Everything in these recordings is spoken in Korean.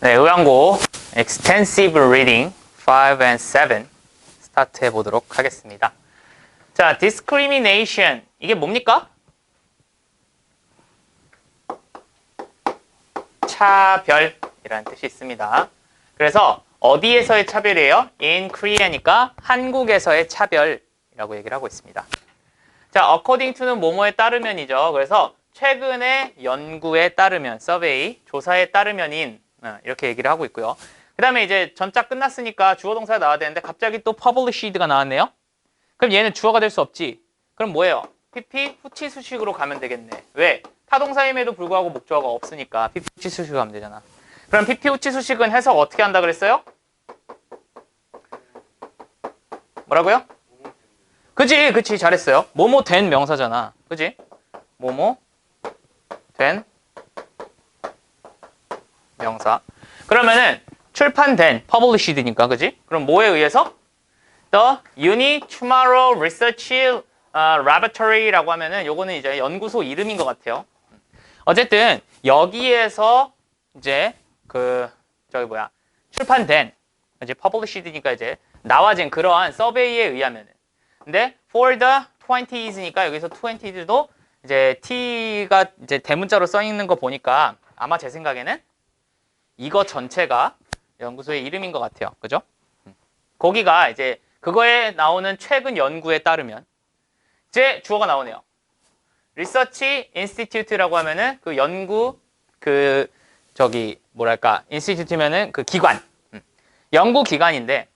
네, 의왕고 Extensive Reading 5 and 7 스타트 해보도록 하겠습니다. 자, discrimination 이게 뭡니까? 차별이라는 뜻이 있습니다. 그래서 어디에서의 차별이에요? In Korea니까 한국에서의 차별이라고 얘기를 하고 있습니다. 자, according to는 뭐뭐에 따르면이죠. 그래서 최근의 연구에 따르면, survey, 조사에 따르면인 이렇게 얘기를 하고 있고요. 그 다음에 이제 전자 끝났으니까 주어 동사가 나와야 되는데 갑자기 또 published가 나왔네요. 그럼 얘는 주어가 될 수 없지. 그럼 뭐예요? PP 후치 수식으로 가면 되겠네. 왜? 타동사임에도 불구하고 목적어가 없으니까 PP 후치 수식으로 가면 되잖아. 그럼 PP 후치 수식은 해석 어떻게 한다 그랬어요? 뭐라고요? 그치 잘했어요. 뭐뭐 된 명사잖아. 그치? 뭐뭐 된 명사. 그러면은 출판된 published니까 그지? 그럼 뭐에 의해서? The Uni Tomorrow Research Laboratory라고 하면은 요거는 이제 연구소 이름인 것 같아요. 어쨌든 여기에서 이제 출판된 이제 published니까 이제 나와진 그러한 서베이에 의하면은 근데 for the 20s니까 여기서 20s도 이제 T가 이제 대문자로 써 있는 거 보니까 아마 제 생각에는 이거 전체가 연구소의 이름인 것 같아요. 그죠? 거기가 이제 그거에 나오는 최근 연구에 따르면 이제 주어가 나오네요. Research Institute라고 하면은 그 연구 Institute면은 그 기관. 연구 기관인데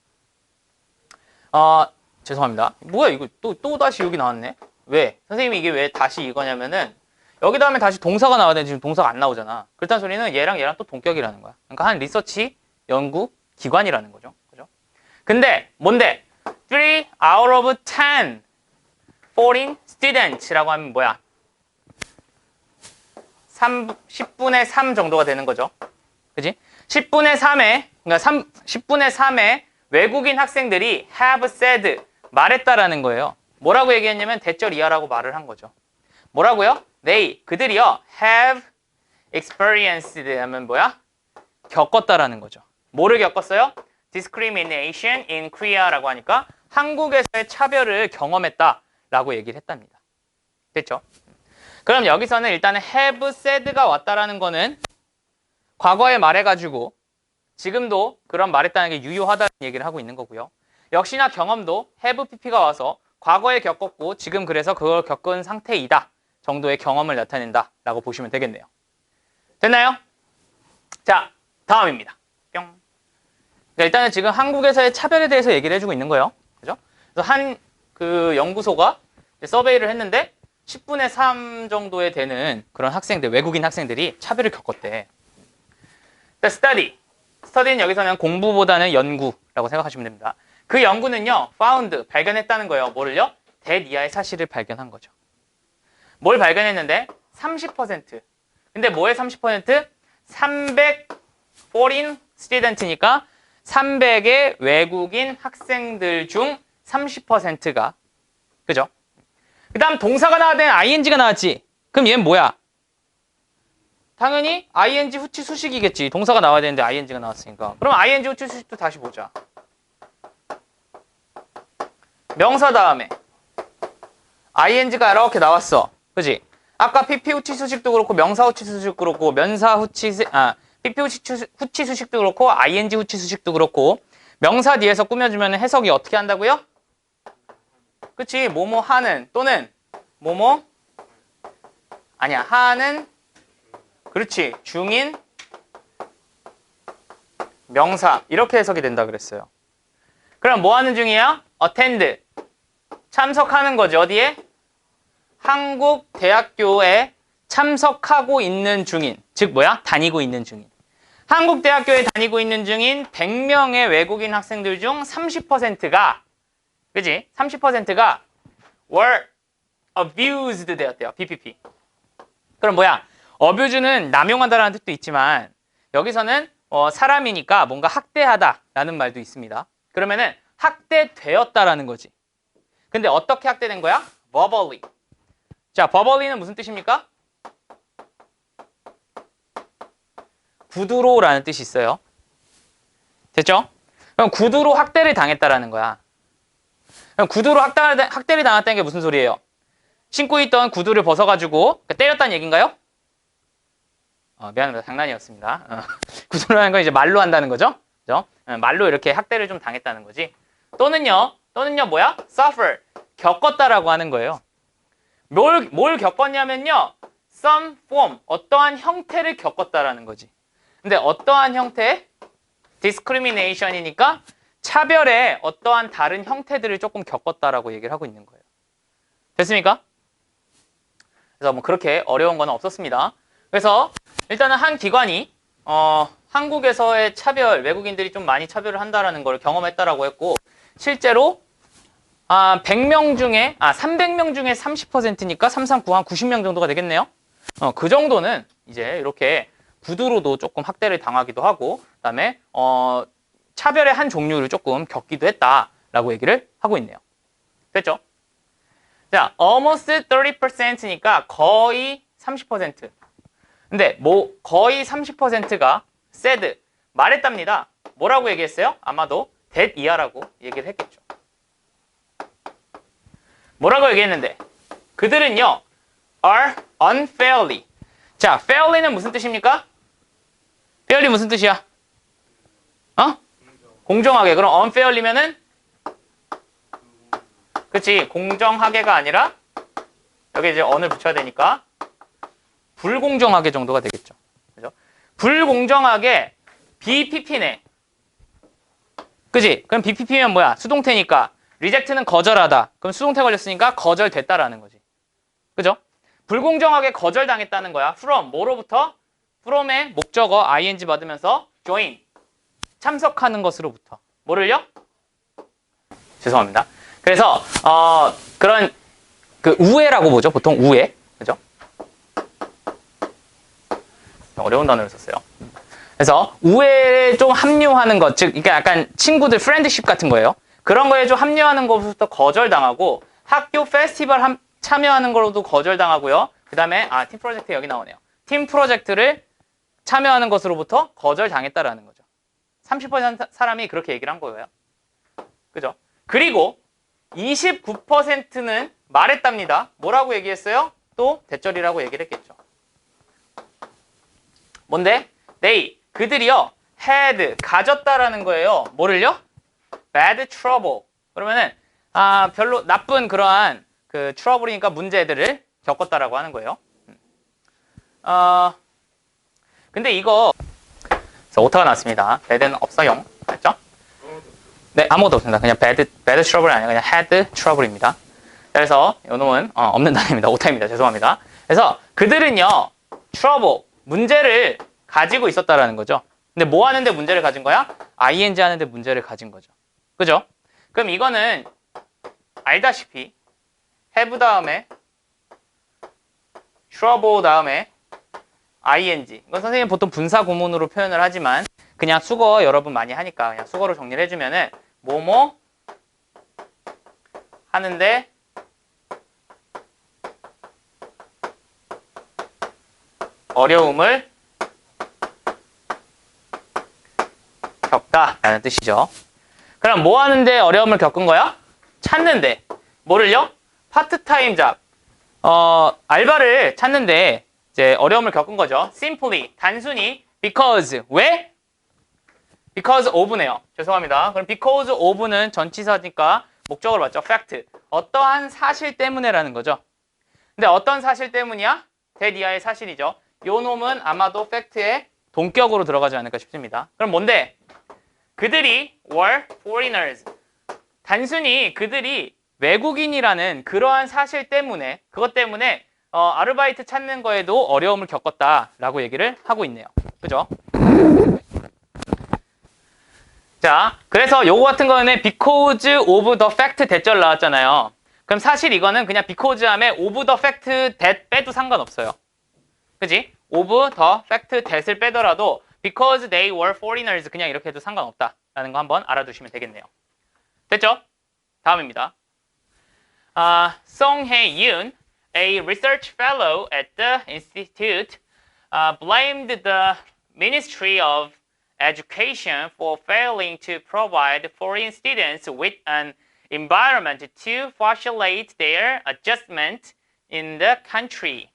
죄송합니다. 뭐야 이거 또 다시 여기 나왔네. 왜? 선생님이 이게 왜 다시 이거냐면은 여기다 하면 다시 동사가 나와야 되는데 지금 동사가 안 나오잖아. 그렇다는 소리는 얘랑 또 동격이라는 거야. 그러니까 한 리서치 연구 기관이라는 거죠. 그죠? 근데 뭔데? 3 out of 10 foreign students라고 하면 뭐야? 10분의 3 정도가 되는 거죠. 그지? 10분의 3의 외국인 학생들이 have said 말했다라는 거예요. 뭐라고 얘기했냐면 대절 이하라고 말을 한 거죠. 뭐라고요? 그들이요 have experienced 하면 뭐야? 겪었다라는 거죠. 뭐를 겪었어요? discrimination in Korea라고 하니까 한국에서의 차별을 경험했다라고 얘기를 했답니다. 됐죠? 그럼 여기서는 일단은 have said가 왔다라는 거는 과거에 말해가지고 지금도 그런 말했다는 게 유효하다는 얘기를 하고 있는 거고요. 역시나 경험도 have pp가 와서 과거에 겪었고 지금 그래서 그걸 겪은 상태이다 정도의 경험을 나타낸다 라고 보시면 되겠네요. 됐나요? 자, 다음입니다. 뿅. 그러니까 일단은 지금 한국에서의 차별에 대해서 얘기를 해주고 있는 거예요. 그죠? 그래서 한 연구소가 서베이를 했는데 10분의 3 정도에 되는 그런 학생들, 외국인 학생들이 차별을 겪었대. study는 여기서는 공부보다는 연구라고 생각하시면 됩니다. 그 연구는요, found, 발견했다는 거예요. 뭐를요? 대이하의 사실을 발견한 거죠. 뭘 발견했는데? 30%. 근데 뭐의 30%? 300 foreign student니까 300의 외국인 학생들 중 30%가 그죠? 그 다음 동사가 나와야 되는 ing가 나왔지? 그럼 얘는 뭐야? 당연히 ing 후치 수식이겠지. 동사가 나와야 되는데 ing가 나왔으니까. 그럼 ing 후치 수식도 다시 보자. 명사 다음에 ing가 이렇게 나왔어. 그지? 아까 pp 후치 수식도 그렇고 명사 후치 수식도 그렇고 pp 후치 수식도 그렇고 ing 후치 수식도 그렇고 명사 뒤에서 꾸며주면 해석이 어떻게 한다고요? 그치? 뭐뭐 하는 또는 뭐뭐 아니야 하는 그렇지 중인 명사 이렇게 해석이 된다 그랬어요. 그럼 뭐 하는 중이야? attend 참석하는 거지. 어디에? 한국 대학교에 참석하고 있는 중인 즉 뭐야? 다니고 있는 중인 한국 대학교에 다니고 있는 중인 100명의 외국인 학생들 중 30%가 그지? 30%가 were abused 되었대요. PPP. 그럼 뭐야? abuse는 남용하다라는 뜻도 있지만 여기서는 사람이니까 뭔가 학대하다라는 말도 있습니다. 그러면은 학대되었다라는 거지. 근데 어떻게 학대된 거야? verbally. 자, verbally는 무슨 뜻입니까? 구두로라는 뜻이 있어요. 됐죠? 그럼 구두로 학대를 당했다라는 거야. 그럼 구두로 학대를 당했다는 게 무슨 소리예요? 신고 있던 구두를 벗어가지고 때렸다는 얘기인가요? 미안합니다. 장난이었습니다. 구두라는 건 이제 말로 한다는 거죠? 그죠? 말로 이렇게 학대를 좀 당했다는 거지. 또는요 뭐야? suffer. 겪었다라고 하는 거예요. 뭘 겪었냐면요. some form. 어떠한 형태를 겪었다라는 거지. 근데 어떠한 형태? discrimination이니까 차별의 어떠한 다른 형태들을 조금 겪었다라고 얘기를 하고 있는 거예요. 됐습니까? 그래서 뭐 그렇게 어려운 건 없었습니다. 그래서 일단은 한 기관이 한국에서의 차별, 외국인들이 좀 많이 차별을 한다라는 걸 경험했다라고 했고, 실제로 100명 중에 300명 중에 30%니까 339 한 90명 정도가 되겠네요. 그 정도는 이제 이렇게 구두로도 조금 학대를 당하기도 하고, 그다음에 차별의 한 종류를 조금 겪기도 했다라고 얘기를 하고 있네요. 됐죠? 자, almost 30%니까 거의 30%. 근데 뭐 거의 30%가 said, 말했답니다. 뭐라고 얘기했어요? 아마도 that 이하라고 얘기를 했겠죠. 뭐라고 얘기했는데? 그들은요, are unfairly. 자, fairly는 무슨 뜻입니까? fairly 무슨 뜻이야? 공정하게. 그럼 unfairly면은? 그치, 공정하게가 아니라 여기 이제 on을 붙여야 되니까 불공정하게 정도가 되겠죠. 그죠? 불공정하게 BPP네. 그치? 그럼 BPP면 뭐야? 수동태니까 reject는 거절하다. 그럼 수동태 걸렸으니까 거절됐다라는 거지. 그죠? 불공정하게 거절당했다는 거야. from, 뭐로부터? from의 목적어 ing 받으면서 join, 참석하는 것으로부터. 뭐를요? 죄송합니다. 그래서 그런 그 우애라고 보죠. 보통 우애. 그죠? 어려운 단어를 썼어요. 그래서 우애에 좀 합류하는 것, 즉 그러니까 약간 친구들 프렌드십 같은 거예요. 그런 거에 좀 합류하는 것부터 거절당하고, 학교 페스티벌 참여하는 걸로도 거절당하고요. 그 다음에 팀 프로젝트 여기 나오네요. 팀 프로젝트를 참여하는 것으로부터 거절당했다라는 거죠. 30% 사람이 그렇게 얘기를 한 거예요. 그죠? 그리고 29%는 말했답니다. 뭐라고 얘기했어요? 또 대절이라고 얘기를 했겠죠. 뭔데? They, 그들이요, had, 가졌다라는 거예요. 뭐를요? bad trouble. 그러면은 별로 나쁜 그러한 그 trouble이니까 문제들을 겪었다라고 하는 거예요. 근데 이거 그래서 오타가 났습니다. bad는 없어요. 맞죠? 네, 아무것도 없습니다. 그냥 bad trouble이 아니라 그냥 had trouble입니다. 그래서 이놈은 없는 단어입니다. 오타입니다. 죄송합니다. 그래서 그들은요, trouble, 문제를 가지고 있었다라는 거죠. 근데 뭐 하는데 문제를 가진 거야? ing 하는데 문제를 가진 거죠. 그죠? 그럼 이거는 알다시피 have 다음에 trouble 다음에 ing. 이건 선생님 보통 분사 구문으로 표현을 하지만 그냥 수거 여러분 많이 하니까 그냥 수거로 정리를 해주면은 뭐뭐 하는데 어려움을 겪다라는 뜻이죠. 그럼 뭐 하는데 어려움을 겪은 거야? 찾는데. 뭐를요? 파트타임 잡. 알바를 찾는데 이제 어려움을 겪은 거죠. simply, 단순히 because. 왜? because of네요. 죄송합니다. 그럼 because of는 전치사니까 목적으로 맞죠. fact. 어떠한 사실 때문에라는 거죠. 근데 어떤 사실 때문이야? 대이하의 사실이죠. 요 놈은 아마도 fact의 동격으로 들어가지 않을까 싶습니다. 그럼 뭔데? 그들이 were foreigners. 단순히 그들이 외국인이라는 그러한 사실 때문에, 그것 때문에 아르바이트 찾는 거에도 어려움을 겪었다라고 얘기를 하고 있네요. 그죠? 자, 그래서 요거 같은 거는 because of the fact 대절 나왔잖아요. 그럼 사실 이거는 그냥 because 하면 of the fact that 빼도 상관없어요. 그지? of the fact that을 빼더라도 because they were foreigners 그냥 이렇게 해도 상관없다라는 거 한번 알아두시면 되겠네요. 됐죠? 다음입니다. Song Hae-yoon, a research fellow at the institute, blamed the Ministry of Education for failing to provide foreign students with an environment to facilitate their adjustment in the country.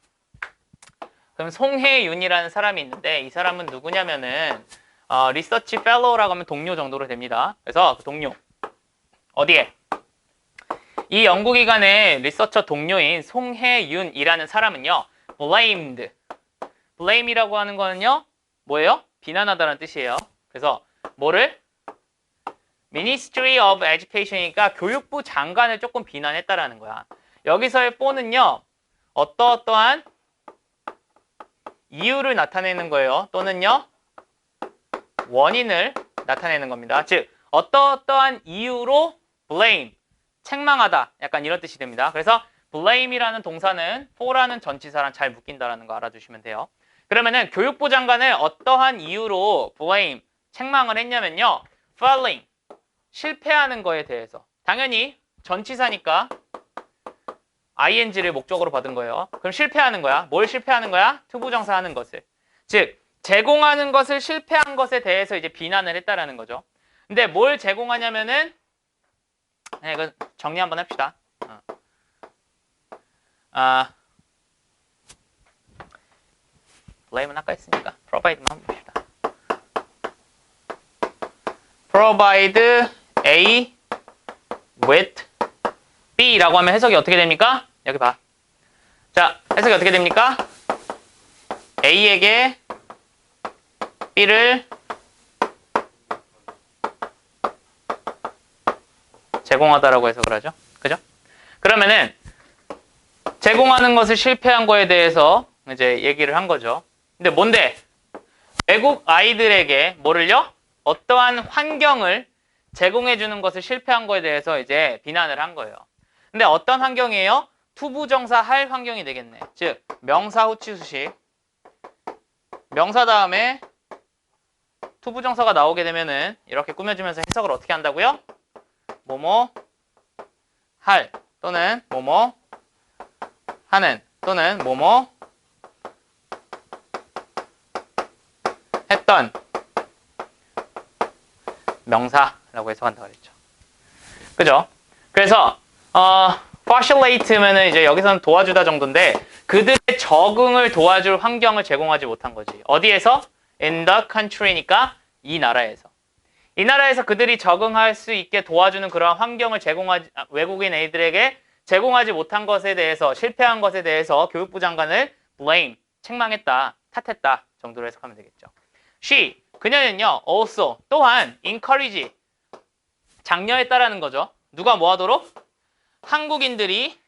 그럼 송혜윤이라는 사람이 있는데 이 사람은 누구냐면은 리서치 펠로우라고 하면 동료 정도로 됩니다. 그래서 그 동료 어디에? 이 연구기관의 리서처 동료인 송혜윤이라는 사람은요. blame이라고 하는 거는요. 뭐예요? 비난하다는 뜻이에요. 그래서 뭐를? Ministry of Education이니까 교육부 장관을 조금 비난했다라는 거야. 여기서의 for는요. 어떠한 이유를 나타내는 거예요. 또는요. 원인을 나타내는 겁니다. 즉 어떠한 이유로 blame, 책망하다 약간 이런 뜻이 됩니다. 그래서 blame이라는 동사는 for라는 전치사랑 잘 묶인다라는 거 알아두시면 돼요. 그러면은 교육부 장관을 어떠한 이유로 blame, 책망을 했냐면요. failing, 실패하는 거에 대해서. 당연히 전치사니까 ing를 목적으로 받은 거예요. 그럼 실패하는 거야. 뭘 실패하는 거야? 투부정사 하는 것을. 즉 제공하는 것을 실패한 것에 대해서 이제 비난을 했다라는 거죠. 근데 뭘 제공하냐면은 이거 정리 한번 합시다. blame은 아까 했으니까 provide만 한번 봅시다. provide A with B라고 하면 해석이 어떻게 됩니까? 여기 봐. 자, 해석이 어떻게 됩니까? A에게 B를 제공하다라고 해석을 하죠. 그죠? 그러면은 제공하는 것을 실패한 거에 대해서 이제 얘기를 한 거죠. 근데 뭔데? 외국 아이들에게 뭐를요? 어떠한 환경을 제공해 주는 것을 실패한 거에 대해서 이제 비난을 한 거예요. 근데 어떤 환경이에요? 투부정사 할 환경이 되겠네. 즉 명사 후치 수식. 명사 다음에 투부정사가 나오게 되면은 이렇게 꾸며주면서 해석을 어떻게 한다고요? 뭐뭐 할 또는 뭐뭐 하는 또는 뭐뭐 했던 명사라고 해석한다고 그랬죠. 그죠? 그래서 facilitate면은 이제 여기서는 도와주다 정도인데 그들의 적응을 도와줄 환경을 제공하지 못한 거지. 어디에서? In the country니까 이 나라에서. 이 나라에서 그들이 적응할 수 있게 도와주는 그러한 환경을 외국인 애들에게 제공하지 못한 것에 대해서 실패한 것에 대해서 교육부 장관을 blame, 책망했다, 탓했다 정도로 해석하면 되겠죠. She, 그녀는요, also, 또한 encourage, 장려했다라는 거죠. 누가 뭐 하도록? 한국인들이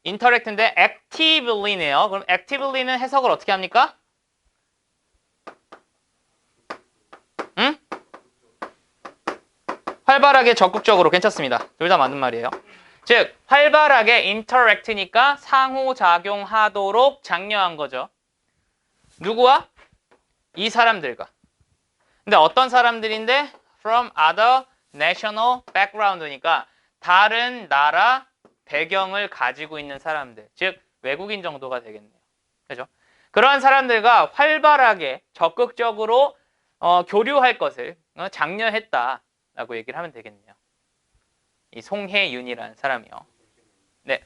interact인데 actively네요. 그럼 actively는 해석을 어떻게 합니까? 응? 활발하게 적극적으로 괜찮습니다. 둘 다 맞는 말이에요. 즉 활발하게 interact니까 상호작용하도록 장려한 거죠. 누구와? 이 사람들과. 근데 어떤 사람들인데? From other national background니까 다른 나라 배경을 가지고 있는 사람들. 즉 외국인 정도가 되겠네요. 그죠? 그러한 사람들과 활발하게 적극적으로 교류할 것을 장려했다라고 얘기를 하면 되겠네요. 이 송혜윤이라는 사람이요. 네.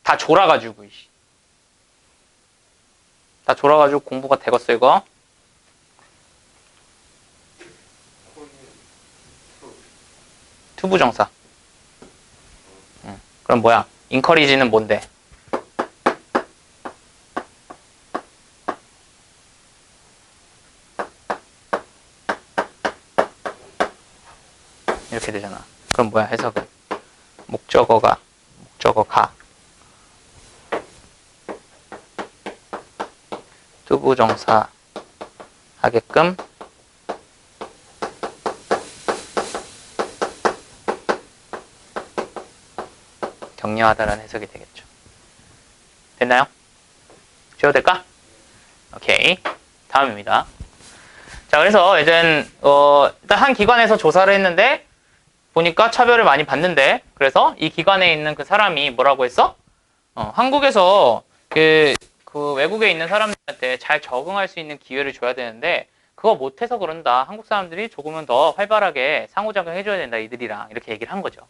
다 졸아가지고 다 졸아가지고 공부가 되겠어 이거. 투부정사. 그럼 뭐야? encourage는 뭔데? 이렇게 되잖아. 그럼 뭐야 해석은? 목적어가 투부정사 하게끔 격려하다라는 해석이 되겠죠. 됐나요? 지워도 될까? 오케이. 다음입니다. 자, 그래서 이젠 일단 한 기관에서 조사를 했는데 보니까 차별을 많이 받는데 그래서 이 기관에 있는 그 사람이 뭐라고 했어? 한국에서 그 외국에 있는 사람들한테 잘 적응할 수 있는 기회를 줘야 되는데 그거 못해서 그런다. 한국 사람들이 조금은 더 활발하게 상호작용 해줘야 된다. 이들이랑 이렇게 얘기를 한 거죠.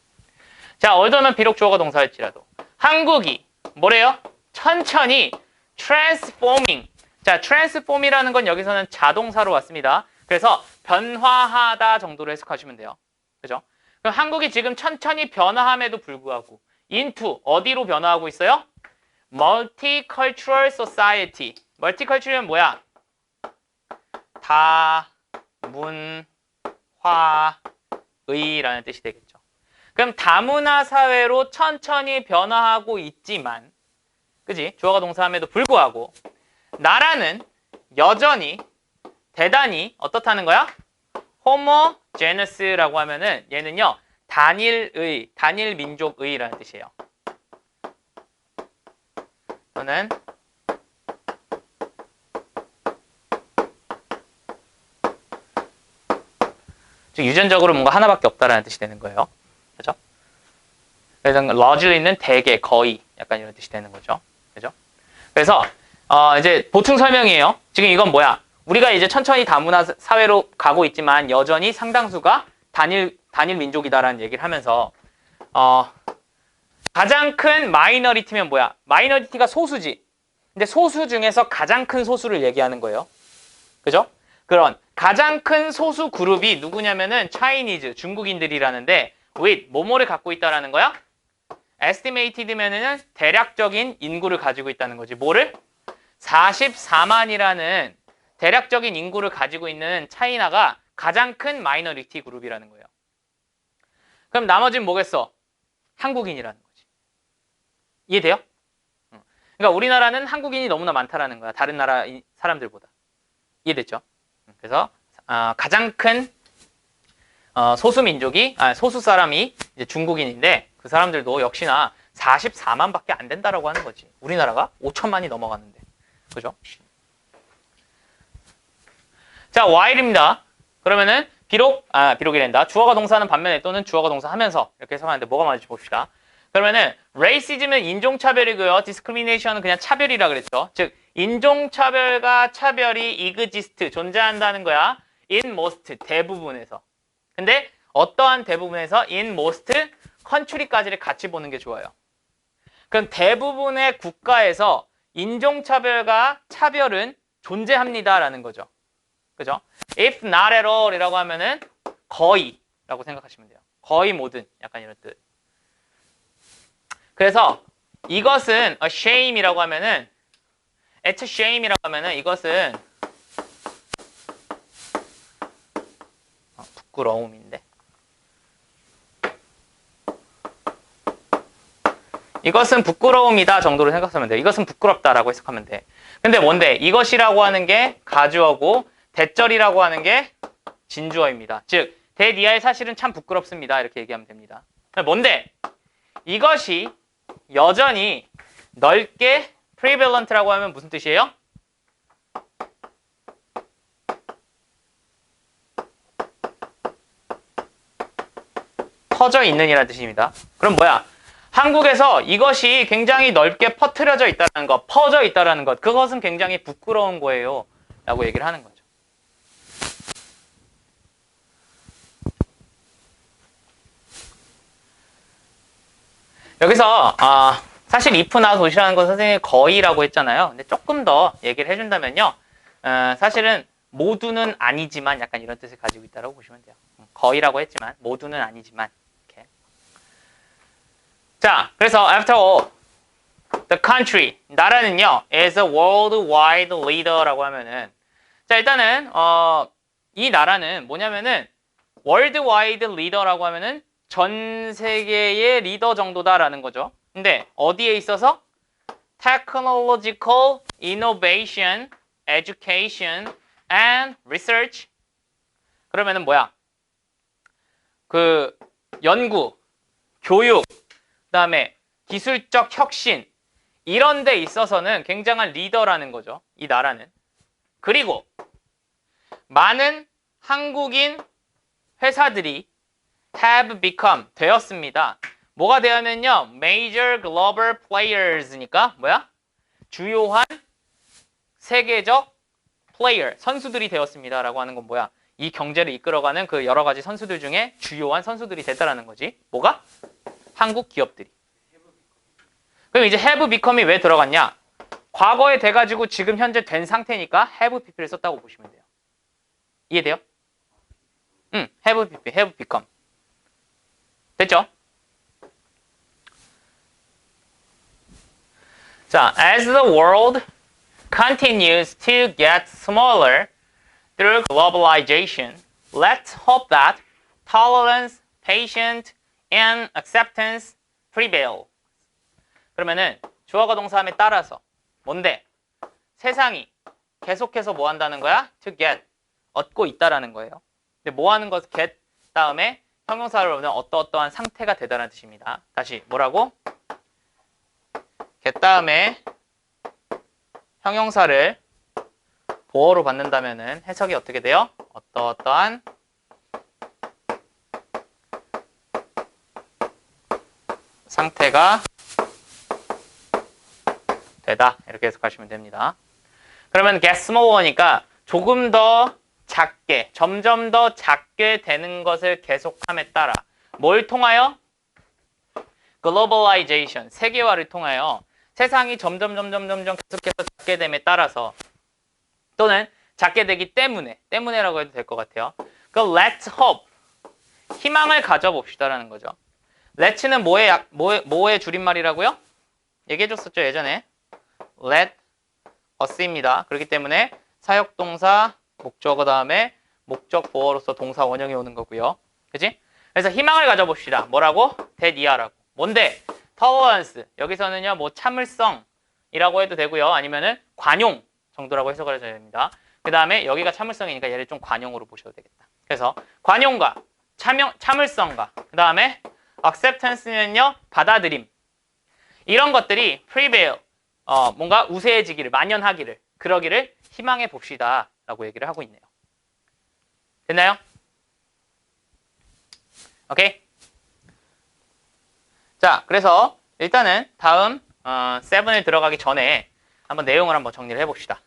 자, 얼더는 비록 주어가 동사일지라도 한국이 뭐래요? 천천히 transforming. 자, transform이라는 건 여기서는 자동사로 왔습니다. 그래서 변화하다 정도로 해석하시면 돼요. 그죠? 그럼 한국이 지금 천천히 변화함에도 불구하고 into 어디로 변화하고 있어요? Multicultural Society. Multicultural은 뭐야? 다문화의라는 뜻이 되겠죠. 그럼 다문화 사회로 천천히 변화하고 있지만, 그지? 주어가 동사함에도 불구하고 나라는 여전히 대단히 어떻다는 거야? homogeneous라고 하면은 얘는요 단일 민족의라는 뜻이에요. 또는 즉 유전적으로 뭔가 하나밖에 없다라는 뜻이 되는 거예요. 그죠? 그래서 largely는 대개, 거의 약간 이런 뜻이 되는 거죠. 그죠? 그래서 이제 보충 설명이에요. 지금 이건 뭐야? 우리가 이제 천천히 다문화 사회로 가고 있지만 여전히 상당수가 단일 민족이다라는 얘기를 하면서 가장 큰 마이너리티면 뭐야? 마이너리티가 소수지. 근데 소수 중에서 가장 큰 소수를 얘기하는 거예요. 그죠? 그런 가장 큰 소수 그룹이 누구냐면은 차이니즈, 중국인들이라는데 with 뭐뭐를 갖고 있다라는 거야? estimated면은 대략적인 인구를 가지고 있다는 거지. 뭐를? 44만이라는 대략적인 인구를 가지고 있는 차이나가 가장 큰 마이너리티 그룹이라는 거예요. 그럼 나머지는 뭐겠어? 한국인이라는 거지. 이해돼요? 그러니까 우리나라는 한국인이 너무나 많다라는 거야. 다른 나라 사람들보다. 이해됐죠? 그래서 가장 큰 소수 민족이 소수 사람이 이제 중국인인데 그 사람들도 역시나 44만밖에 안 된다라고 하는 거지. 우리나라가 5천만이 넘어갔는데. 그죠? 자, while입니다. 그러면은 비록이란다. 주어가 동사는 반면에 또는 주어가 동사 하면서 이렇게 해석하는데 뭐가 맞을지 봅시다. 그러면은 racism은 인종차별이고요. discrimination은 그냥 차별이라 그랬죠. 즉 인종차별과 차별이 exist, 존재한다는 거야. in most, 대부분에서. 근데 어떠한 대부분에서 in most country까지를 같이 보는 게 좋아요. 그럼 대부분의 국가에서 인종차별과 차별은 존재합니다라는 거죠. 그죠? If not at all 이라고 하면은 거의라고 생각하시면 돼요. 거의 모든 약간 이런 뜻. 그래서 이것은 a shame이라고 하면은 it's a shame이라고 하면은 이것은 부끄러움인데 이것은 부끄러움이다 정도로 생각하면 돼. 이것은 부끄럽다라고 해석하면 돼. 근데 뭔데? 이것이라고 하는 게 가주어고 대절이라고 하는 게 진주어입니다. 즉 대니아의 사실은 참 부끄럽습니다. 이렇게 얘기하면 됩니다. 뭔데? 이것이 여전히 넓게 prevalent라고 하면 무슨 뜻이에요? 퍼져 있는이라는 뜻입니다. 그럼 뭐야? 한국에서 이것이 굉장히 넓게 퍼뜨려져 있다는 것, 퍼져 있다는 것, 그것은 굉장히 부끄러운 거예요. 라고 얘기를 하는 거죠. 여기서 사실 if나 도시라는 건 선생님이 거의라고 했잖아요. 근데 조금 더 얘기를 해준다면요. 사실은 모두는 아니지만 약간 이런 뜻을 가지고 있다고 보시면 돼요. 거의라고 했지만 모두는 아니지만. 이렇게. 자, 그래서 after all, the country, 나라는요, is a worldwide leader라고 하면은 자, 일단은 이 나라는 뭐냐면은 worldwide leader라고 하면은 전 세계의 리더 정도다라는 거죠. 근데 어디에 있어서? technological innovation, education, and research. 그러면은 뭐야? 그 연구, 교육, 그다음에 기술적 혁신 이런 데 있어서는 굉장한 리더라는 거죠. 이 나라는. 그리고 많은 한국인 회사들이 have become 되었습니다. 뭐가 되었냐면요. major global players니까 뭐야? 주요한 세계적 플레이어, 선수들이 되었습니다라고 하는 건 뭐야? 이 경제를 이끌어가는 그 여러 가지 선수들 중에 주요한 선수들이 됐다라는 거지. 뭐가? 한국 기업들이. 그럼 이제 have become이 왜 들어갔냐? 과거에 돼가지고 지금 현재 된 상태니까 have pp를 썼다고 보시면 돼요. 이해돼요? have pp, have become. 됐죠? 자, as the world continues to get smaller through globalization, let's hope that tolerance, patience, and acceptance prevail. 그러면은 주어가 동사함에 따라서 뭔데? 세상이 계속해서 뭐 한다는 거야? To get, 얻고 있다라는 거예요. 근데 뭐 하는 것 get 다음에 형용사를 보면 어떠어떠한 상태가 되다라는 뜻입니다. 다시 뭐라고? get 다음에 형용사를 보어로 받는다면은 해석이 어떻게 돼요? 어떠어떠한 상태가 되다. 이렇게 해석하시면 됩니다. 그러면 get smaller니까 조금 더 작게, 점점 더 작게 되는 것을 계속함에 따라 뭘 통하여? globalization, 세계화를 통하여 세상이 점점 계속해서 작게 됨에 따라서 또는 작게 되기 때문에라고 해도 될 것 같아요. 그 let's hope, 희망을 가져봅시다라는 거죠. let'는 뭐의 줄임말이라고요? 얘기해줬었죠, 예전에. let us입니다. 그렇기 때문에 사역동사, 목적어 다음에 목적 보어로서 동사 원형이 오는 거고요. 그치? 그래서 희망을 가져봅시다. 뭐라고? that 이하라고. 뭔데? tolerance. 여기서는요, 뭐 참을성이라고 해도 되고요. 아니면은 관용 정도라고 해석을 해줘야 됩니다. 그 다음에 여기가 참을성이니까 얘를 좀 관용으로 보셔도 되겠다. 그래서 관용과 참을성과 그 다음에 acceptance는요, 받아들임. 이런 것들이 prevail, 뭔가 우세해지기를, 만연하기를, 그러기를 희망해 봅시다 라고 얘기를 하고 있네요. 됐나요? 오케이? 자, 그래서 일단은 다음 7에 들어가기 전에 한번 내용을 한번 정리를 해봅시다.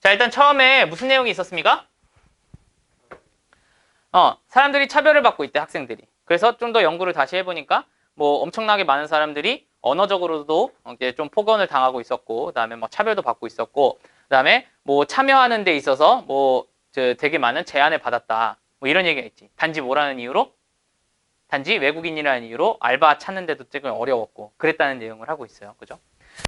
자, 일단 처음에 무슨 내용이 있었습니까? 사람들이 차별을 받고 있대, 학생들이. 그래서 좀 더 연구를 다시 해보니까 뭐 엄청나게 많은 사람들이 언어적으로도 이제 좀 폭언을 당하고 있었고, 그다음에 막 차별도 받고 있었고, 그다음에 뭐 참여하는 데 있어서 뭐 되게 많은 제한을 받았다. 뭐 이런 얘기가 있지. 단지 뭐라는 이유로? 단지 외국인이라는 이유로 알바 찾는데도 조금 어려웠고 그랬다는 내용을 하고 있어요. 그죠?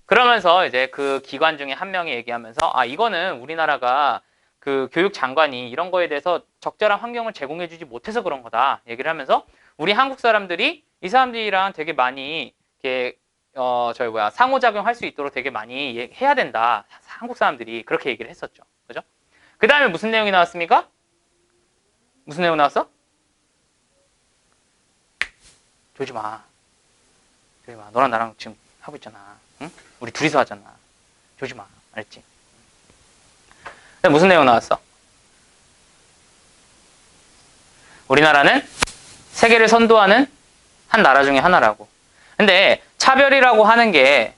그러면서 이제 그 기관 중에 한 명이 얘기하면서 이거는 우리나라가 그 교육 장관이 이런 거에 대해서 적절한 환경을 제공해주지 못해서 그런 거다 얘기를 하면서 우리 한국 사람들이 이 사람들이랑 되게 많이 이렇게 상호작용할 수 있도록 되게 많이 해야 된다. 한국 사람들이 그렇게 얘기를 했었죠. 그죠? 그 다음에 무슨 내용이 나왔습니까? 무슨 내용 나왔어? 조지 마. 너랑 나랑 지금 하고 있잖아. 응? 우리 둘이서 하잖아. 조지 마. 알았지? 무슨 내용 나왔어? 우리나라는 세계를 선도하는 한 나라 중에 하나라고. 근데 차별이라고 하는 게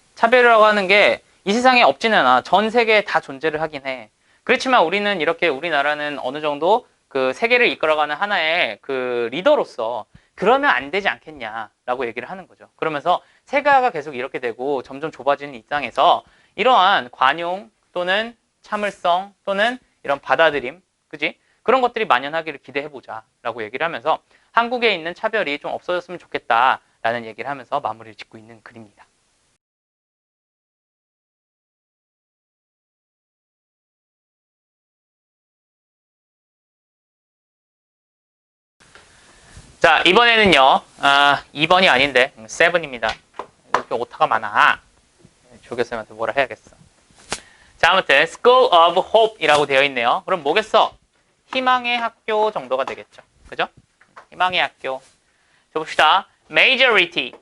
이 세상에 없지는 않아. 전 세계에 다 존재를 하긴 해. 그렇지만 우리나라는 어느 정도 그 세계를 이끌어가는 하나의 그 리더로서 그러면 안 되지 않겠냐라고 얘기를 하는 거죠. 그러면서 세계화가 계속 이렇게 되고 점점 좁아지는 입장에서 이러한 관용 또는 참을성 또는 이런 받아들임, 그지? 그런 것들이 만연하기를 기대해보자 라고 얘기를 하면서 한국에 있는 차별이 좀 없어졌으면 좋겠다라는 얘기를 하면서 마무리를 짓고 있는 글입니다. 자, 이번에는요, 2번이 아닌데 7입니다. 이렇게 오타가 많아. 조교쌤한테 뭐라 해야겠어. 자, 아무튼 School of Hope이라고 되어 있네요. 그럼 뭐겠어? 희망의 학교 정도가 되겠죠. 그죠? 희망의 학교. 자, 봅시다. Majority.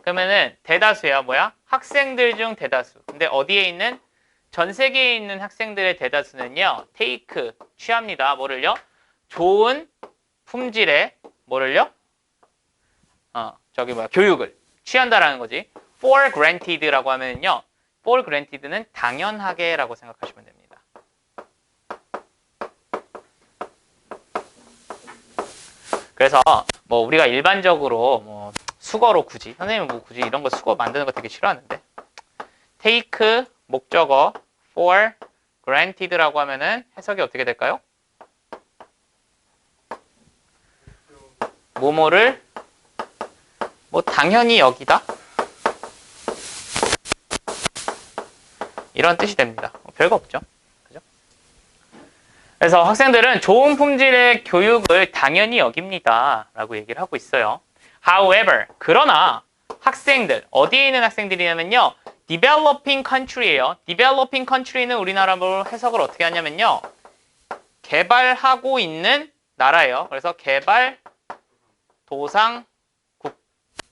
그러면은 대다수야. 뭐야? 학생들 중 대다수. 근데 어디에 있는? 전 세계에 있는 학생들의 대다수는요. take, 취합니다. 뭐를요? 좋은 품질의 뭐를요? 교육을 취한다라는 거지. For granted라고 하면은요. for granted는 당연하게라고 생각하시면 됩니다. 그래서 뭐 우리가 일반적으로 뭐 수거로 굳이 선생님은 뭐 굳이 이런 거 수거 만드는 거 되게 싫어하는데 take 목적어 for granted라고 하면은 해석이 어떻게 될까요? 뭐뭐를 뭐 당연히 여기다 이런 뜻이 됩니다. 별거 없죠. 그죠? 그래서 학생들은 좋은 품질의 교육을 당연히 여깁니다. 라고 얘기를 하고 있어요. However, 그러나 학생들, 어디에 있는 학생들이냐면요. Developing country예요. Developing country는 우리나라로 해석을 어떻게 하냐면요. 개발하고 있는 나라예요. 그래서 개발도상국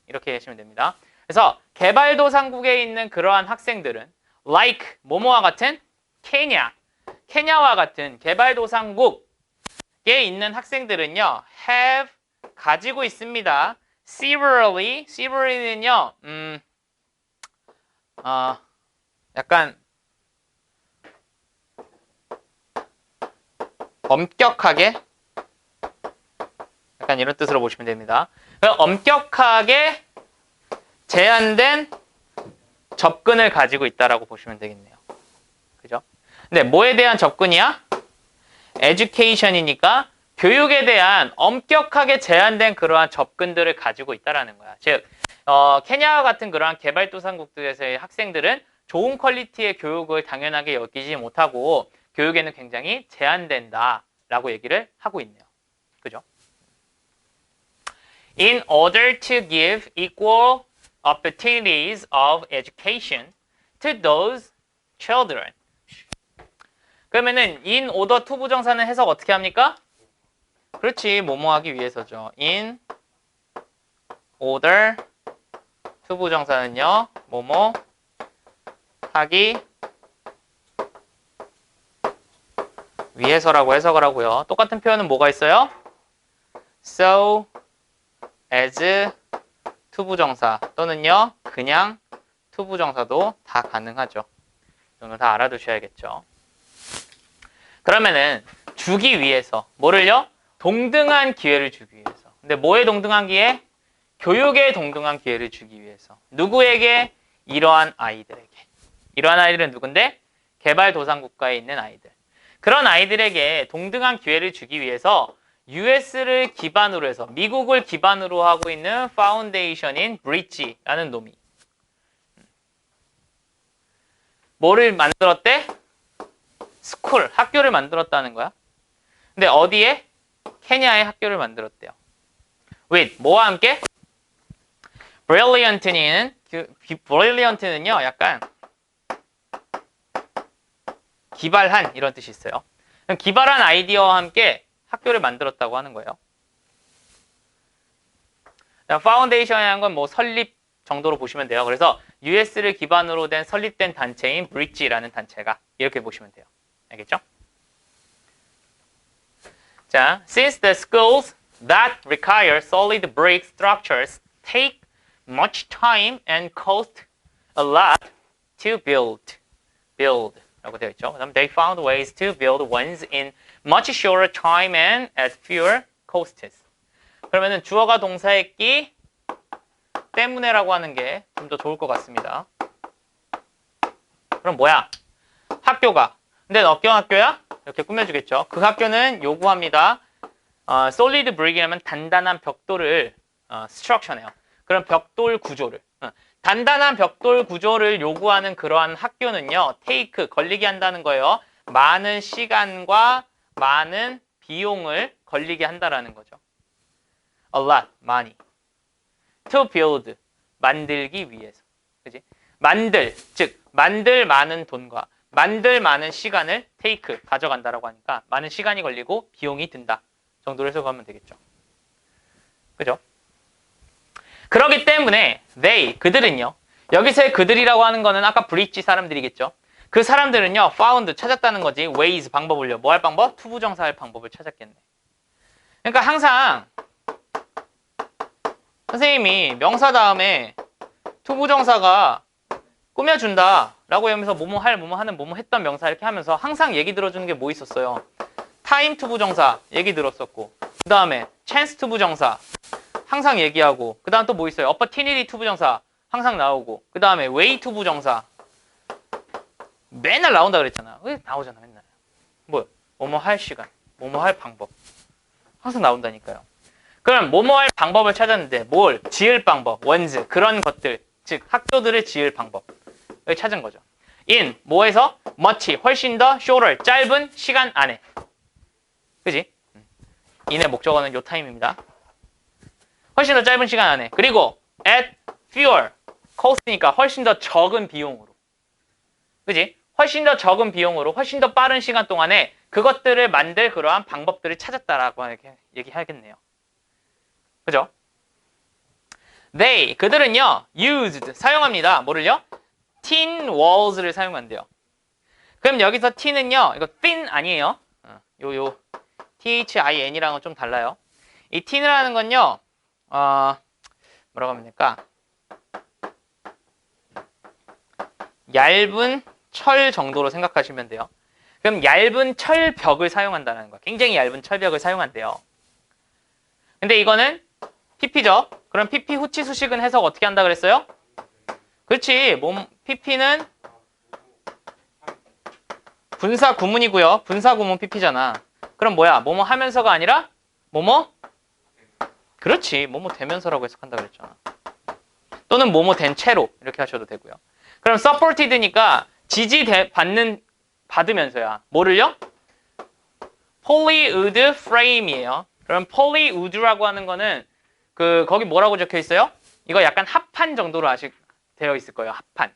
이렇게 하시면 됩니다. 그래서 개발도상국에 있는 그러한 학생들은 like 뭐뭐와 같은 케냐와 같은 개발도상국에 있는 학생들은요 have 가지고 있습니다. severally는요 약간 엄격하게 약간 이런 뜻으로 보시면 됩니다. 엄격하게 제한된 접근을 가지고 있다라고 보시면 되겠네요. 그죠? 근데 뭐에 대한 접근이야? education이니까 교육에 대한 엄격하게 제한된 그러한 접근들을 가지고 있다라는 거야. 즉, 케냐와 같은 그러한 개발도상국들에서의 학생들은 좋은 퀄리티의 교육을 당연하게 여기지 못하고 교육에는 굉장히 제한된다라고 얘기를 하고 있네요. 그죠? In order to give equal opportunities of education to those children. 그러면은 in order to 부정사는 해석 어떻게 합니까? 그렇지, 뭐뭐 하기 위해서죠. in order to 부정사는요, 뭐뭐 하기 위해서라고 해석을 하고요. 똑같은 표현은 뭐가 있어요? so as 투부정사 또는요 그냥 투부정사도 다 가능하죠. 이거는 다 알아두셔야겠죠. 그러면은 주기 위해서 뭐를요? 동등한 기회를 주기 위해서. 근데 뭐에 동등한 기회? 교육에 동등한 기회를 주기 위해서. 누구에게? 이러한 아이들에게. 이러한 아이들은 누군데? 개발도상국가에 있는 아이들. 그런 아이들에게 동등한 기회를 주기 위해서 US를 기반으로 해서 미국을 기반으로 하고 있는 파운데이션인 브릿지라는 놈이 뭐를 만들었대? 스쿨, 학교를 만들었다는 거야. 근데 어디에? 케냐에 학교를 만들었대요. with 뭐와 함께? brilliant는요 약간 기발한 이런 뜻이 있어요. 기발한 아이디어와 함께 학교를 만들었다고 하는 거예요. 파운데이션이라는 건 뭐 설립 정도로 보시면 돼요. 그래서 US를 기반으로 된 설립된 단체인 브릿지라는 단체가 이렇게 보시면 돼요. 알겠죠? 자, since the schools that require solid brick structures take much time and cost a lot to build 라고 되어 있죠. 그다음 they found ways to build ones in much shorter time and at fewer costs. 그러면은 주어가 동사의 끼 때문에라고 하는 게 좀 더 좋을 것 같습니다. 그럼 뭐야? 학교가. 근데 어떤 학교야? 이렇게 꾸며주겠죠. 그 학교는 요구합니다. solid brick이라면 단단한 벽돌을 structure네요. 그런 벽돌 구조를. 단단한 벽돌 구조를 요구하는 그러한 학교는요. take, 걸리게 한다는 거예요. 많은 시간과 많은 비용을 걸리게 한다라는 거죠. A lot, 많이. To build, 만들기 위해서. 그지? 즉, 만들 많은 돈과 만들 많은 시간을 take, 가져간다라고 하니까 많은 시간이 걸리고 비용이 든다. 정도로 해석하면 되겠죠. 그죠? 그렇기 때문에 they, 그들은요. 여기서의 그들이라고 하는 거는 아까 브릿지 사람들이겠죠. 그 사람들은요. found, 찾았다는 거지. ways, 방법을요. 뭐 할 방법? 투부정사 할 방법을 찾았겠네. 그러니까 항상 선생님이 명사 다음에 투부정사가 꾸며준다 라고 하면서 뭐뭐 할, 뭐뭐 하는, 뭐뭐 했던 명사 이렇게 하면서 항상 얘기 들어주는 게 뭐 있었어요? 타임 투 부정사 얘기 들었었고, 그 다음에 찬스 투 부정사 항상 얘기하고, 그 다음 또 뭐 있어요? opportunity 투 부정사 항상 나오고, 그 다음에 way 투 부정사 맨날 나온다 그랬잖아. 왜 나오잖아 맨날. 뭐뭐 할 시간, 뭐뭐 할 방법 항상 나온다니까요. 그럼 뭐뭐 할 방법을 찾았는데 뭘? 지을 방법, 원즈 그런 것들, 즉 학교들을 지을 방법을 찾은 거죠. in 뭐에서? much 훨씬 더, shorter 짧은 시간 안에. 그지? in의 목적어는 요 타임입니다. 훨씬 더 짧은 시간 안에. 그리고 at fewer cost니까 훨씬 더 적은 비용으로. 그지? 훨씬 더 적은 비용으로 훨씬 더 빠른 시간 동안에 그것들을 만들 그러한 방법들을 찾았다라고 이렇게 얘기하겠네요. 그죠? They 그들은요 used 사용합니다. 뭐를요? thin walls를 사용한대요. 그럼 여기서 thin은요 이거 thin 아니에요. 요 thin이랑은 좀 달라요. 이 thin이라는 건요 뭐라고 하면 될까? 얇은 철 정도로 생각하시면 돼요. 그럼 얇은 철벽을 사용한다는 거야. 굉장히 얇은 철벽을 사용한대요. 근데 이거는 PP죠. 그럼 PP 후치 수식은 해석 어떻게 한다 그랬어요? 그렇지. PP는 분사 구문이고요. 분사 구문 PP잖아. 그럼 뭐야? 뭐뭐 하면서가 아니라 뭐뭐? 그렇지. 뭐뭐 되면서라고 해석한다 그랬잖아. 또는 뭐뭐 된 채로 이렇게 하셔도 되고요. 그럼 supported니까 받으면서야. 뭐를요? polywood frame이에요. 그럼 polywood라고 하는 거는 거기 뭐라고 적혀 있어요? 이거 약간 합판 정도로 되어 있을 거예요. 합판.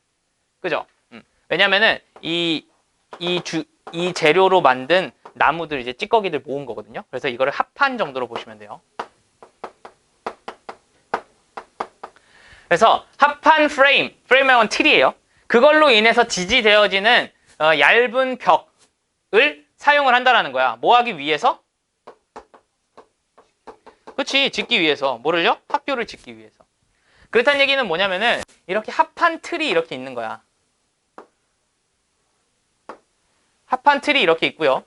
그죠? 왜냐면은 이 재료로 만든 나무들 이제 찌꺼기들 모은 거거든요. 그래서 이거를 합판 정도로 보시면 돼요. 그래서 합판 프레임은 틀이에요. 그걸로 인해서 지지되어지는 얇은 벽을 사용을 한다라는 거야. 뭐 하기 위해서? 그렇지, 짓기 위해서. 뭐를요? 학교를 짓기 위해서. 그렇다는 얘기는 뭐냐면은 이렇게 합판 틀이 이렇게 있는 거야. 합판 틀이 이렇게 있고요.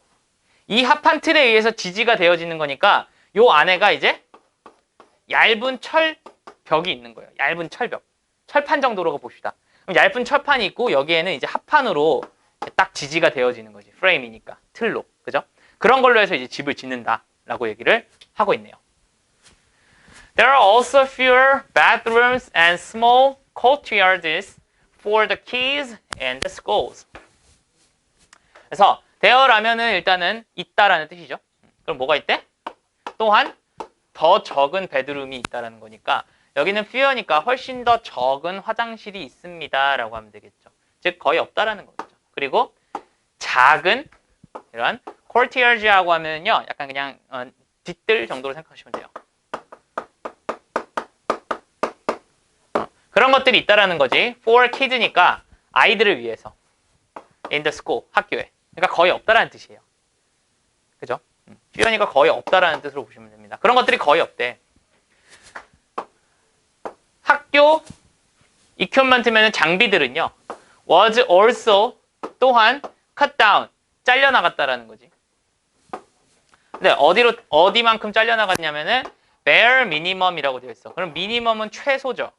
이 합판 틀에 의해서 지지가 되어지는 거니까 요 안에가 이제 얇은 철벽이 있는 거예요. 얇은 철벽. 철판 정도로 봅시다. 그럼 얇은 철판이 있고 여기에는 이제 합판으로 딱 지지가 되어지는 거지. 프레임이니까. 틀로. 그죠? 그런 걸로 해서 이제 집을 짓는다라고 얘기를 하고 있네요. There are also fewer bathrooms and small courtyards for the kids and the schools. 그래서 there라면은 일단은 있다라는 뜻이죠. 그럼 뭐가 있대? 또한 더 적은 베드룸이 있다라는 거니까 여기는 fewer니까 훨씬 더 적은 화장실이 있습니다라고 하면 되겠죠. 즉 거의 없다라는 거겠죠. 그리고 작은 이런 courtyard하고 하면요, 약간 그냥 뒷뜰 정도로 생각하시면 돼요. 그런 것들이 있다라는 거지. For kids니까 아이들을 위해서. In the school, 학교에. 그러니까 거의 없다라는 뜻이에요. 그죠? fewer니까 거의 없다라는 뜻으로 보시면 됩니다. 그런 것들이 거의 없대. 학교 equipment면은 장비들은요. was also 또한 cut down 잘려나갔다라는 거지. 근데 어디만큼 잘려나갔냐면은 bare minimum이라고 되어 있어. 그럼 minimum은 최소죠.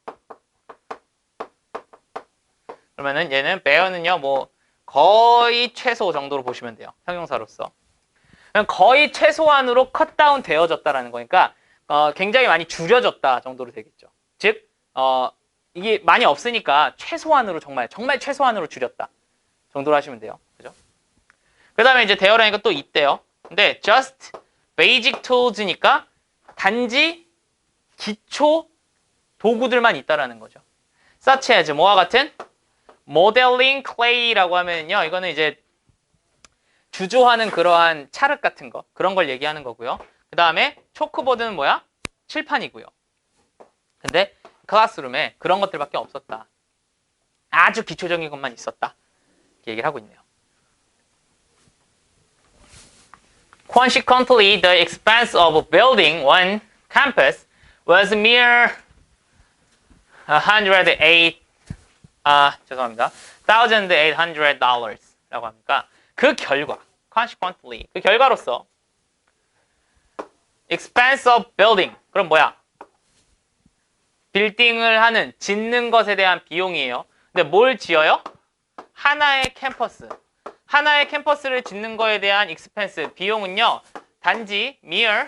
그러면은 얘는 bare는요 뭐 거의 최소 정도로 보시면 돼요. 형용사로서. 거의 최소한으로 cut down 되어졌다라는 거니까 굉장히 많이 줄여졌다 정도로 되겠죠. 즉 이게 많이 없으니까 최소한으로 정말 최소한으로 줄였다 정도로 하시면 돼요. 그죠? 그 다음에 이제 대어라니까 또 있대요. 근데 just basic tools니까 단지 기초 도구들만 있다라는 거죠. such as 뭐와 같은 modeling clay라고 하면요, 이거는 이제 주조하는 그러한 찰흙 같은 거 그런 걸 얘기하는 거고요. 그 다음에 초크보드는 뭐야? 칠판이고요. 근데 클래스룸에 그런 것들밖에 없었다. 아주 기초적인 것만 있었다. 이렇게 얘기를 하고 있네요. Consequently, the expense of building one campus was mere $108 죄송합니다. $1,800라고 합니까? 그 결과, consequently, 그 결과로서 expense of building. 그럼 뭐야? 빌딩을 하는, 짓는 것에 대한 비용이에요. 근데 뭘 지어요? 하나의 캠퍼스. 하나의 캠퍼스를 짓는 거에 대한 expense, 비용은요. 단지 mere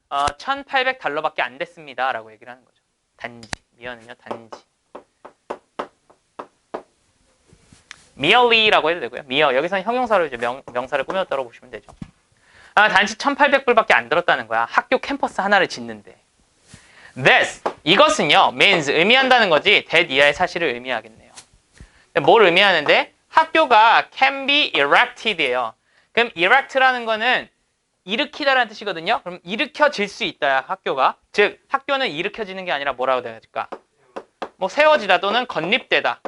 $1,800밖에 안 됐습니다. 라고 얘기를 하는 거죠. 단지. mere는요, 단지. merely라고 해도 되고요. mere. 여기서는 형용사로 이제 명사를 꾸몄다고 보시면 되죠. 단지 1,800불밖에 안 들었다는 거야. 학교 캠퍼스 하나를 짓는데. This, 이것은요, means, 의미한다는 거지, that 이하의 사실을 의미하겠네요. 뭘 의미하는데? 학교가 can be erected예요. 그럼 erect라는 거는 일으키다라는 뜻이거든요. 그럼 일으켜질 수 있다, 학교가. 즉, 학교는 일으켜지는 게 아니라 뭐라고 돼야될까? 뭐 세워지다 또는 건립되다.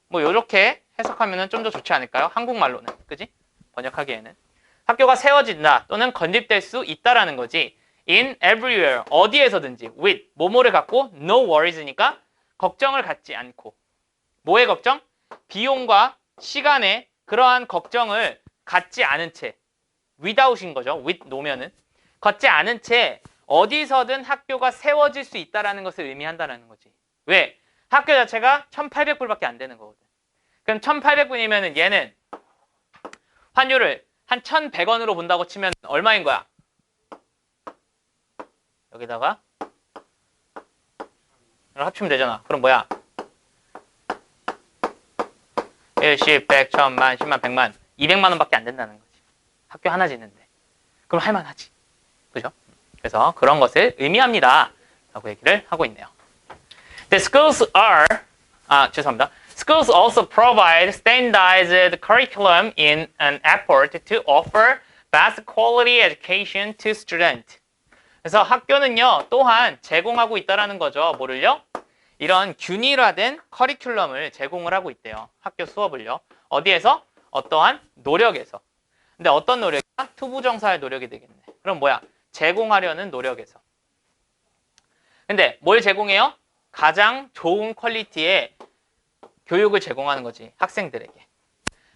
뭐 요렇게 해석하면 좀 더 좋지 않을까요? 한국말로는. 그지? 번역하기에는. 학교가 세워진다 또는 건립될 수 있다라는 거지. In everywhere, 어디에서든지 with, 뭐뭐를 갖고 no worries니까 걱정을 갖지 않고. 뭐의 걱정? 비용과 시간에 그러한 걱정을 갖지 않은 채, without인 거죠. with 놓으면은 갖지 않은 채 어디서든 학교가 세워질 수 있다라는 것을 의미한다는 거지. 왜? 학교 자체가 1,800불밖에 안 되는 거거든. 그럼 1,800불이면은 얘는 환율을 한 1,100원으로 본다고 치면 얼마인 거야? 여기다가 이걸 합치면 되잖아. 그럼 뭐야? 1, 10, 100, 1000만, 10만, 100만 200만 원밖에 안 된다는 거지. 학교 하나 짓는데. 그럼 할만하지. 그죠? 그래서 그런 것을 의미합니다. 라고 얘기를 하고 있네요. The schools are, 죄송합니다. Schools also provide standardized curriculum in an effort to offer best quality education to students. 그래서 학교는요, 또한 제공하고 있다라는 거죠. 뭐를요? 이런 균일화된 커리큘럼을 제공을 하고 있대요. 학교 수업을요. 어디에서? 어떠한 노력에서. 근데 어떤 노력이야? 투부정사의 노력이 되겠네. 그럼 뭐야? 제공하려는 노력에서. 근데 뭘 제공해요? 가장 좋은 퀄리티의 교육을 제공하는 거지. 학생들에게.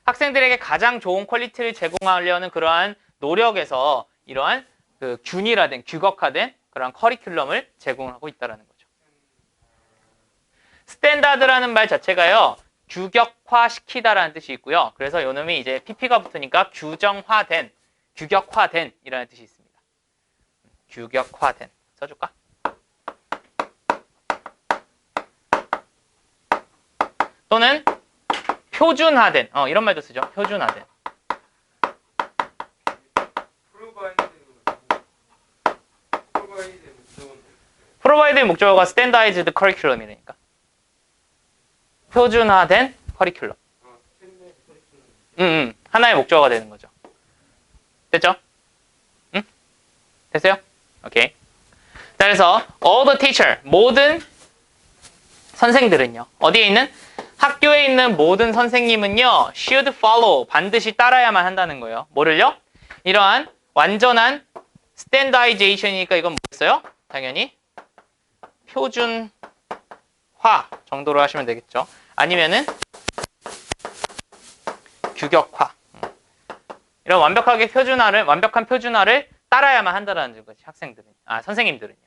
학생들에게 가장 좋은 퀄리티를 제공하려는 그러한 노력에서 이러한 그 균일화된, 규격화된 그런 커리큘럼을 제공하고 있다는 거죠. 스탠다드라는 말 자체가요, 규격화시키다라는 뜻이 있고요. 그래서 요 놈이 이제 pp가 붙으니까 규정화된, 규격화된 이라는 뜻이 있습니다. 규격화된. 써줄까? 또는 표준화된, 이런 말도 쓰죠. 표준화된. 프로바이드의 목적어가 스탠다이즈드 커리큘럼이니까. 표준화된 커리큘럼. 하나의 목적어가 되는 거죠. 됐죠? 응? 됐어요? 오케이. 자, 그래서 all the teacher, 모든 선생들은요. 어디에 있는? 학교에 있는 모든 선생님은요. should follow, 반드시 따라야만 한다는 거예요. 뭐를요? 이러한 완전한 standardization이니까 이건 뭐였어요? 당연히 표준화 정도로 하시면 되겠죠. 아니면은 규격화. 이런 완벽한 표준화를 따라야만 한다는 거지. 학생들은. 선생님들은요.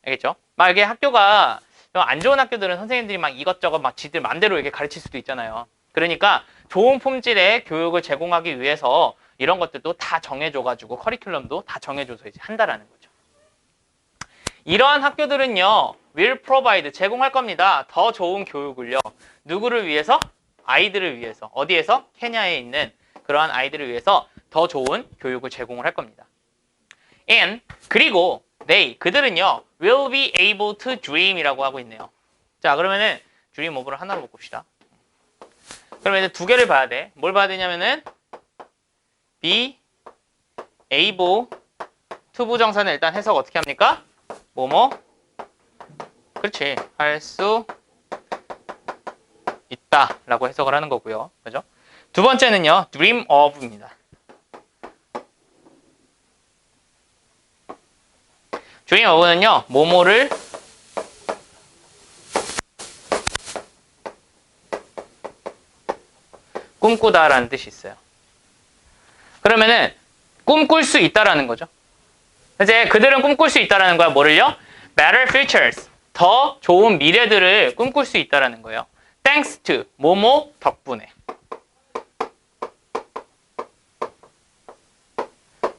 알겠죠? 막 이게 학교가 안 좋은 학교들은 선생님들이 막 이것저것 막 지들 맘대로 이렇게 가르칠 수도 있잖아요. 그러니까 좋은 품질의 교육을 제공하기 위해서 이런 것들도 다 정해줘가지고 커리큘럼도 다 정해줘서 이제 한다라는 거죠. 이러한 학교들은요, will provide, 제공할 겁니다. 더 좋은 교육을요. 누구를 위해서? 아이들을 위해서. 어디에서? 케냐에 있는 그러한 아이들을 위해서 더 좋은 교육을 제공을 할 겁니다. And, 그리고 they, 그들은요, will be able to dream 이라고 하고 있네요. 자, 그러면은 dream of를 하나로 봅시다. 그러면 두 개를 봐야 돼. 뭘 봐야 되냐면은 be able 투부정사는 일단 해석 어떻게 합니까? 뭐뭐 그렇지 할 수 있다 라고 해석을 하는 거고요. 그죠? 두 번째는요, dream of입니다. dream of는요, 뭐뭐를 꿈꾸다라는 뜻이 있어요. 그러면은 꿈꿀 수 있다라는 거죠. 이제 그들은 꿈꿀 수 있다라는 거야. 뭐를요? Better futures. 더 좋은 미래들을 꿈꿀 수 있다라는 거예요. Thanks to 뭐뭐 덕분에.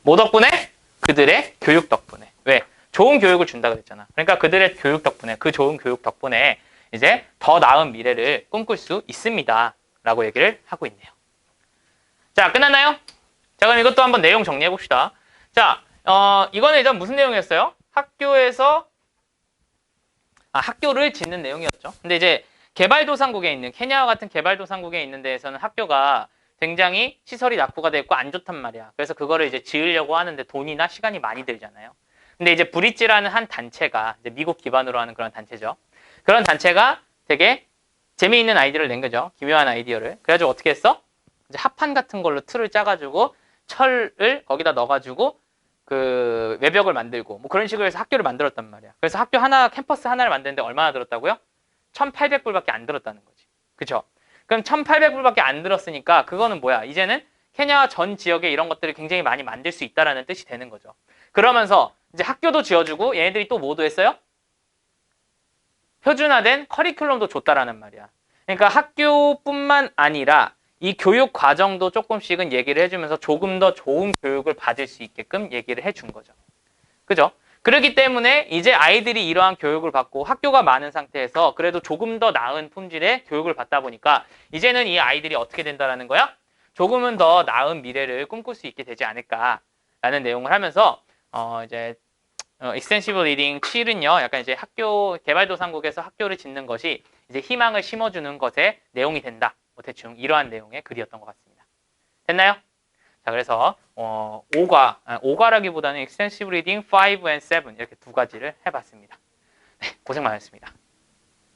뭐 덕분에? 그들의 교육 덕분에. 왜? 좋은 교육을 준다 그랬잖아. 그러니까 그들의 교육 덕분에, 그 좋은 교육 덕분에 이제 더 나은 미래를 꿈꿀 수 있습니다. 라고 얘기를 하고 있네요. 자, 끝났나요? 자, 그럼 이것도 한번 내용 정리해 봅시다. 자, 이거는 일단 무슨 내용이었어요? 학교를 짓는 내용이었죠. 근데 이제 개발도상국에 있는, 케냐와 같은 개발도상국에 있는 데에서는 학교가 굉장히 시설이 낙후가 돼 있고 안 좋단 말이야. 그래서 그거를 이제 지으려고 하는데 돈이나 시간이 많이 들잖아요. 근데 이제 브릿지라는 한 단체가, 이제 미국 기반으로 하는 그런 단체죠. 그런 단체가 되게 재미있는 아이디어를 낸 거죠. 기묘한 아이디어를. 그래가지고 어떻게 했어? 이제 합판 같은 걸로 틀을 짜가지고 철을 거기다 넣어가지고 그 외벽을 만들고 뭐 그런 식으로 해서 학교를 만들었단 말이야. 그래서 학교 하나, 캠퍼스 하나를 만드는데 얼마나 들었다고요? 1,800불밖에 안 들었다는 거지. 그쵸? 그럼 1,800불밖에 안 들었으니까 그거는 뭐야? 이제는 케냐 전 지역에 이런 것들을 굉장히 많이 만들 수 있다라는 뜻이 되는 거죠. 그러면서 이제 학교도 지어주고 얘네들이 또 뭐도 했어요? 표준화된 커리큘럼도 줬다라는 말이야. 그러니까 학교뿐만 아니라 이 교육 과정도 조금씩은 얘기를 해주면서 조금 더 좋은 교육을 받을 수 있게끔 얘기를 해준 거죠. 그죠? 그렇기 때문에 이제 아이들이 이러한 교육을 받고 학교가 많은 상태에서 그래도 조금 더 나은 품질의 교육을 받다 보니까 이제는 이 아이들이 어떻게 된다라는 거야? 조금은 더 나은 미래를 꿈꿀 수 있게 되지 않을까라는 내용을 하면서 이제 extensive reading 7은요, 약간 이제 학교 개발도상국에서 학교를 짓는 것이 이제 희망을 심어주는 것에 내용이 된다. 뭐 대충 이러한 내용의 글이었던 것 같습니다. 됐나요? 자, 그래서 5과라기보다는 extensive reading 5 and 7 이렇게 두 가지를 해봤습니다. 네, 고생 많으셨습니다.